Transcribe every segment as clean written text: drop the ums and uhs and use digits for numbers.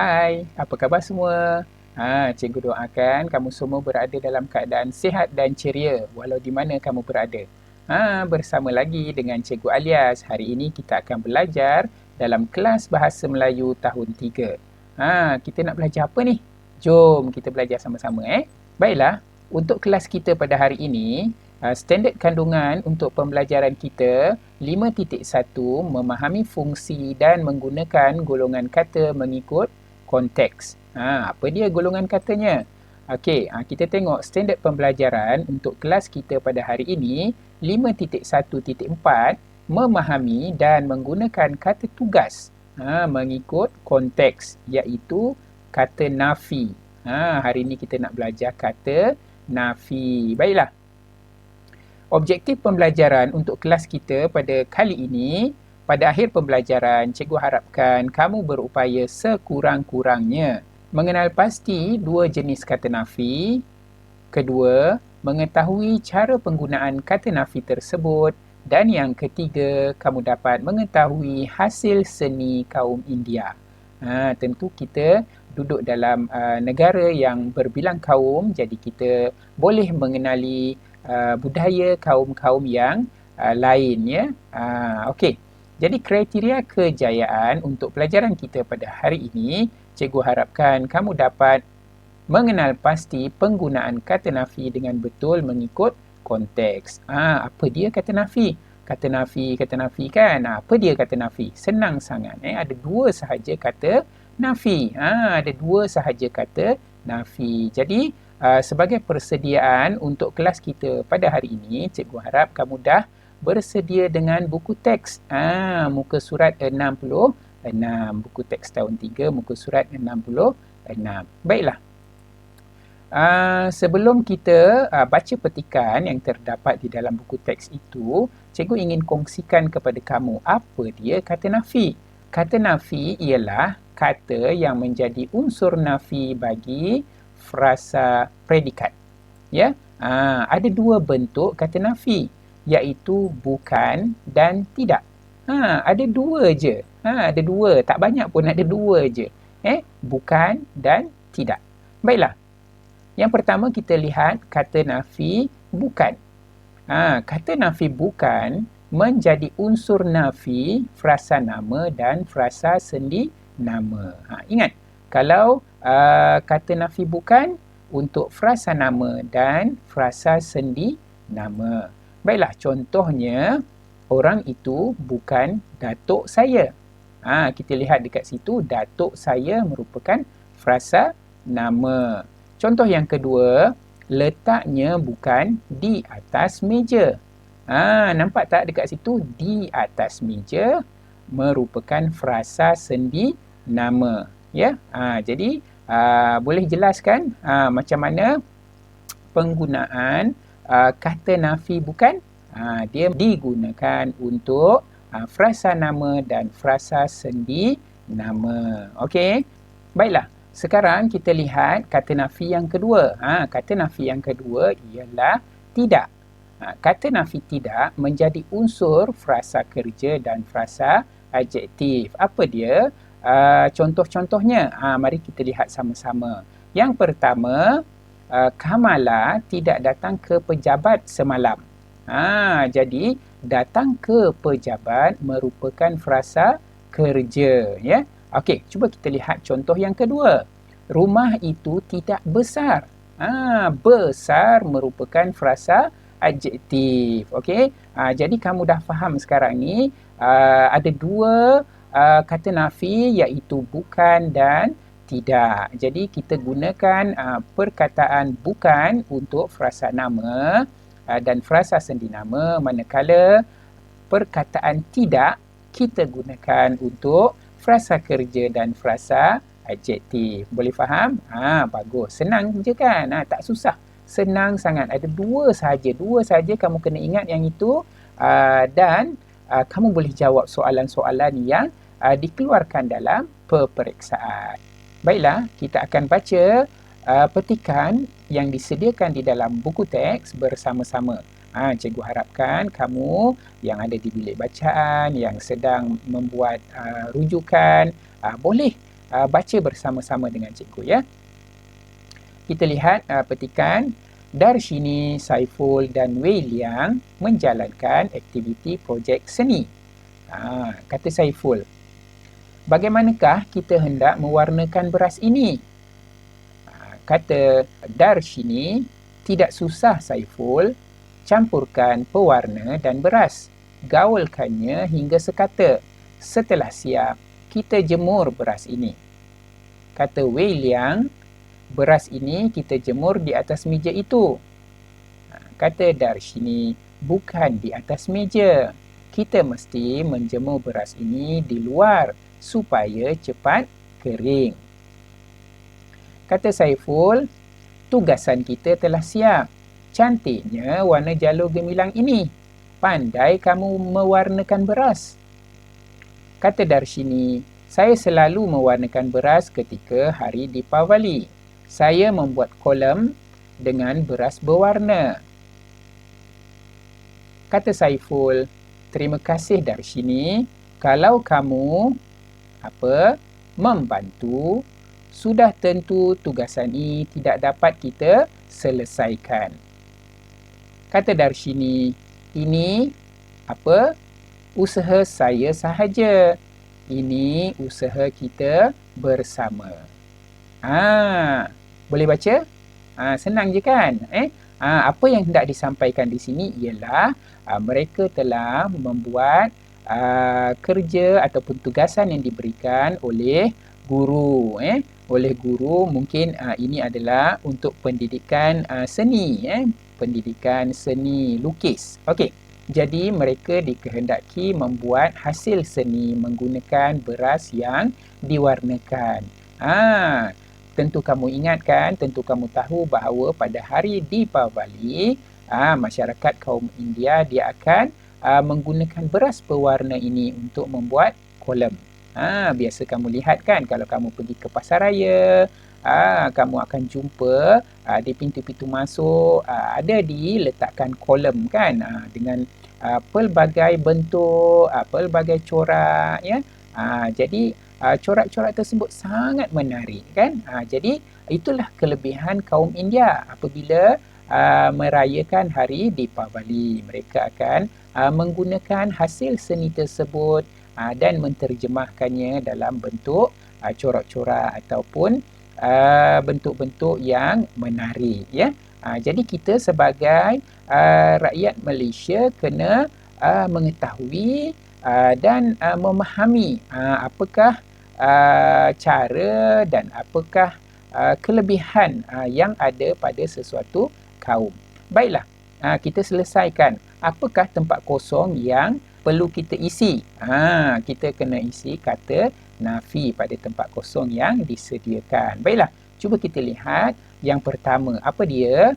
Hai, apa khabar semua? Cikgu doakan kamu semua berada dalam keadaan sihat dan ceria walau di mana kamu berada. Bersama lagi dengan Cikgu Alias. Hari ini kita akan belajar dalam kelas Bahasa Melayu tahun 3. Kita nak belajar apa ni? Jom kita belajar sama-sama Baiklah, untuk kelas kita pada hari ini, standard kandungan untuk pembelajaran kita 5.1 memahami fungsi dan menggunakan golongan kata mengikut konteks. Apa dia golongan katanya? Okey, kita tengok standard pembelajaran untuk kelas kita pada hari ini 5.1.4 memahami dan menggunakan kata tugas mengikut konteks, iaitu kata nafi. Hari ini kita nak belajar kata nafi. Baiklah. Objektif pembelajaran untuk kelas kita pada kali ini, pada akhir pembelajaran, cikgu harapkan kamu berupaya sekurang-kurangnya mengenal pasti dua jenis kata nafi. Kedua, mengetahui cara penggunaan kata nafi tersebut. Dan yang ketiga, kamu dapat mengetahui hasil seni kaum India. Tentu kita duduk dalam negara yang berbilang kaum, jadi kita boleh mengenali budaya kaum-kaum yang lain ya. Okey. Jadi kriteria kejayaan untuk pelajaran kita pada hari ini, cikgu harapkan kamu dapat mengenal pasti penggunaan kata nafi dengan betul mengikut konteks. Apa dia kata nafi? Kata nafi kan. Apa dia kata nafi? Senang sangat. Ada dua sahaja kata nafi. Ada dua sahaja kata nafi. Jadi sebagai persediaan untuk kelas kita pada hari ini, cikgu harap kamu dah bersedia dengan buku teks. Muka surat 66. Buku teks tahun 3, muka surat 66. Baiklah. Sebelum kita baca petikan yang terdapat di dalam buku teks itu, cikgu ingin kongsikan kepada kamu apa dia kata nafi. Kata nafi ialah kata yang menjadi unsur nafi bagi frasa predikat. Ya, ada dua bentuk kata nafi, iaitu bukan dan tidak. Ada dua je. Ada dua, tak banyak pun, ada dua je. Bukan dan tidak. Baiklah. Yang pertama kita lihat kata nafi bukan. Kata nafi bukan menjadi unsur nafi frasa nama dan frasa sendi nama. Ingat, kalau kata nafi bukan untuk frasa nama dan frasa sendi nama. Baiklah, contohnya orang itu bukan datuk saya. Kita lihat dekat situ, datuk saya merupakan frasa nama. Contoh yang kedua, letaknya bukan di atas meja. Nampak tak dekat situ? Di atas meja merupakan frasa sendi nama. Ya, jadi boleh jelaskan macam mana penggunaan kata nafi bukan? Dia digunakan untuk frasa nama dan frasa sendi nama. Okey. Baiklah. Sekarang kita lihat kata nafi yang kedua. Kata nafi yang kedua ialah tidak. Kata nafi tidak menjadi unsur frasa kerja dan frasa adjektif. Apa dia? Contoh-contohnya. Mari kita lihat sama-sama. Yang pertama, Kamala tidak datang ke pejabat semalam. Jadi, datang ke pejabat merupakan frasa kerja. Ya. Okey, cuba kita lihat contoh yang kedua. Rumah itu tidak besar. Besar merupakan frasa adjektif. Okey, jadi kamu dah faham sekarang ni ada dua kata nafi, iaitu bukan dan tidak. Jadi kita gunakan perkataan bukan untuk frasa nama dan frasa sendi nama, manakala perkataan tidak kita gunakan untuk frasa kerja dan frasa adjektif. Boleh faham? Bagus. Senang je kan? Tak susah. Senang sangat. Ada dua sahaja. Dua sahaja kamu kena ingat yang itu. Dan kamu boleh jawab soalan-soalan yang dikeluarkan dalam peperiksaan. Baiklah, kita akan baca petikan yang disediakan di dalam buku teks bersama-sama. Cikgu harapkan kamu yang ada di bilik bacaan, yang sedang membuat rujukan, boleh baca bersama-sama dengan cikgu ya. Kita lihat petikan, Darshini, Saiful dan Wei Liang menjalankan aktiviti projek seni. Kata Saiful, bagaimanakah kita hendak mewarnakan beras ini? Kata Darshini, tidak susah Saiful, campurkan pewarna dan beras. Gaulkannya hingga sekata. Setelah siap, kita jemur beras ini. Kata Wei Liang, beras ini kita jemur di atas meja itu. Kata Darshini, bukan di atas meja. Kita mesti menjemur beras ini di luar supaya cepat kering. Kata Saiful, tugasan kita telah siap. Cantiknya warna jalur gemilang ini. Pandai kamu mewarnakan beras. Kata Darshini, saya selalu mewarnakan beras ketika hari Deepavali. Saya membuat kolam dengan beras berwarna. Kata Saiful, terima kasih Darshini. Kalau kamu membantu, sudah tentu tugasan ini tidak dapat kita selesaikan. Kata Darshini, ini usaha saya sahaja. Ini usaha kita bersama. Boleh baca? Senang je kan? Apa yang hendak disampaikan di sini ialah mereka telah membuat kerja ataupun tugasan yang diberikan oleh guru. Oleh guru, mungkin ini adalah untuk pendidikan seni. Pendidikan seni lukis. Okey. Jadi mereka dikehendaki membuat hasil seni menggunakan beras yang diwarnakan. Tentu kamu ingat kan, tentu kamu tahu bahawa pada hari Deepavali, masyarakat kaum India dia akan menggunakan beras berwarna ini untuk membuat kolam. Biasa kamu lihat kan, kalau kamu pergi ke pasaraya, kamu akan jumpa di pintu-pintu masuk ada diletakkan kolam kan, dengan pelbagai bentuk, pelbagai corak ya. Jadi corak-corak tersebut sangat menarik kan. Jadi itulah kelebihan kaum India apabila merayakan hari Deepavali. Mereka akan menggunakan hasil seni tersebut dan menterjemahkannya dalam bentuk corak-corak ataupun bentuk-bentuk yang menarik ya. Jadi kita sebagai rakyat Malaysia kena mengetahui dan memahami apakah cara dan apakah kelebihan yang ada pada sesuatu kaum. Baiklah, kita selesaikan. Apakah tempat kosong yang perlu kita isi? Kita kena isi kata nafi pada tempat kosong yang disediakan. Baiklah, cuba kita lihat yang pertama. Apa dia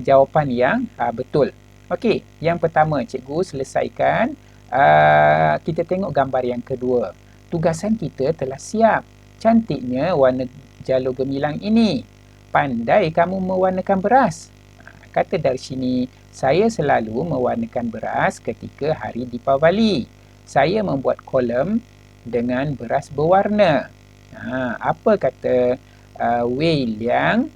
jawapan yang betul? Okey, yang pertama cikgu selesaikan. Kita tengok gambar yang kedua. Tugasan kita telah siap. Cantiknya warna jalur gemilang ini. Pandai kamu mewarnakan beras. Kata Darshini, saya selalu mewarnakan beras ketika hari Deepavali. Saya membuat kolam dengan beras berwarna. Apa kata Wei Liang?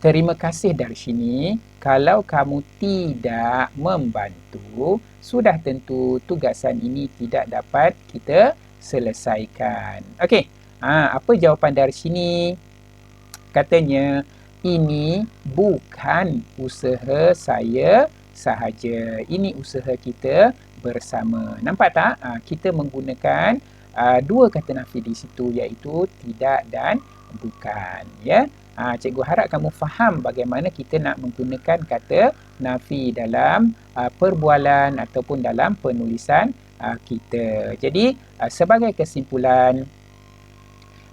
Terima kasih Darshini. Kalau kamu tidak membantu, sudah tentu tugasan ini tidak dapat kita selesaikan. Okey. Apa jawapan Darshini? Katanya, ini bukan usaha saya sahaja. Ini usaha kita bersama. Nampak tak? Kita menggunakan dua kata nafi di situ, iaitu tidak dan bukan. Ya. Cikgu harap kamu faham bagaimana kita nak menggunakan kata nafi dalam perbualan ataupun dalam penulisan kita. Jadi, sebagai kesimpulan,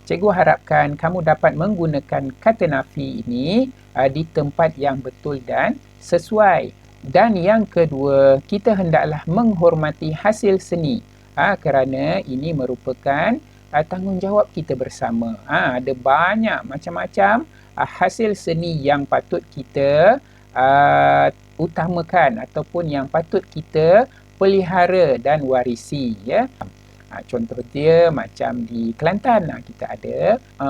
cikgu harapkan kamu dapat menggunakan kata nafi ini di tempat yang betul dan sesuai. Dan yang kedua, kita hendaklah menghormati hasil seni kerana ini merupakan tanggungjawab kita bersama. Ada banyak macam-macam hasil seni yang patut kita utamakan ataupun yang patut kita pelihara dan warisi ya. Contoh dia macam di Kelantan kita ada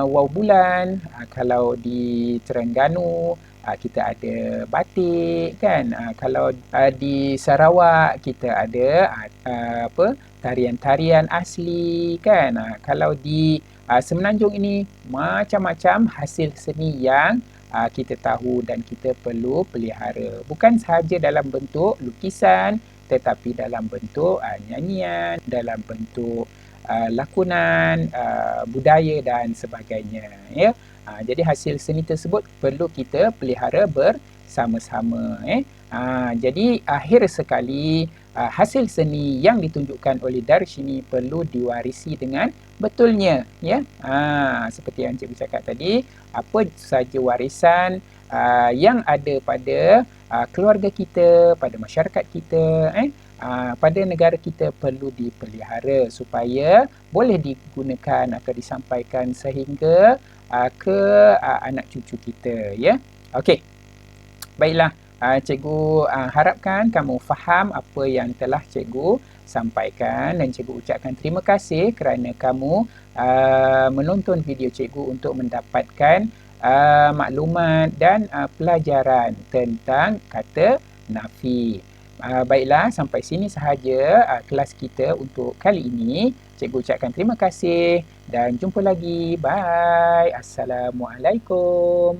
Wau Bulan, kalau di Terengganu kita ada batik kan. Kalau di Sarawak kita ada tarian-tarian asli kan. Kalau di Semenanjung ini macam-macam hasil seni yang kita tahu dan kita perlu pelihara. Bukan sahaja dalam bentuk lukisan, tetapi dalam bentuk nyanyian, dalam bentuk lakonan, budaya dan sebagainya. Ya. Jadi hasil seni tersebut perlu kita pelihara bersama-sama. Jadi akhir sekali hasil seni yang ditunjukkan oleh Darshini perlu diwarisi dengan betulnya. Ya. Seperti yang cikgu cakap tadi, apa saja warisan yang ada pada keluarga kita, pada masyarakat kita, pada negara kita perlu dipelihara supaya boleh digunakan atau disampaikan sehingga ke anak cucu kita, ya. Okey. Baiklah, cikgu harapkan kamu faham apa yang telah cikgu sampaikan dan cikgu ucapkan terima kasih kerana kamu menonton video cikgu untuk mendapatkan maklumat dan pelajaran tentang kata nafi. Baiklah, sampai sini sahaja kelas kita untuk kali ini. Cikgu ucapkan terima kasih dan jumpa lagi. Bye. Assalamualaikum.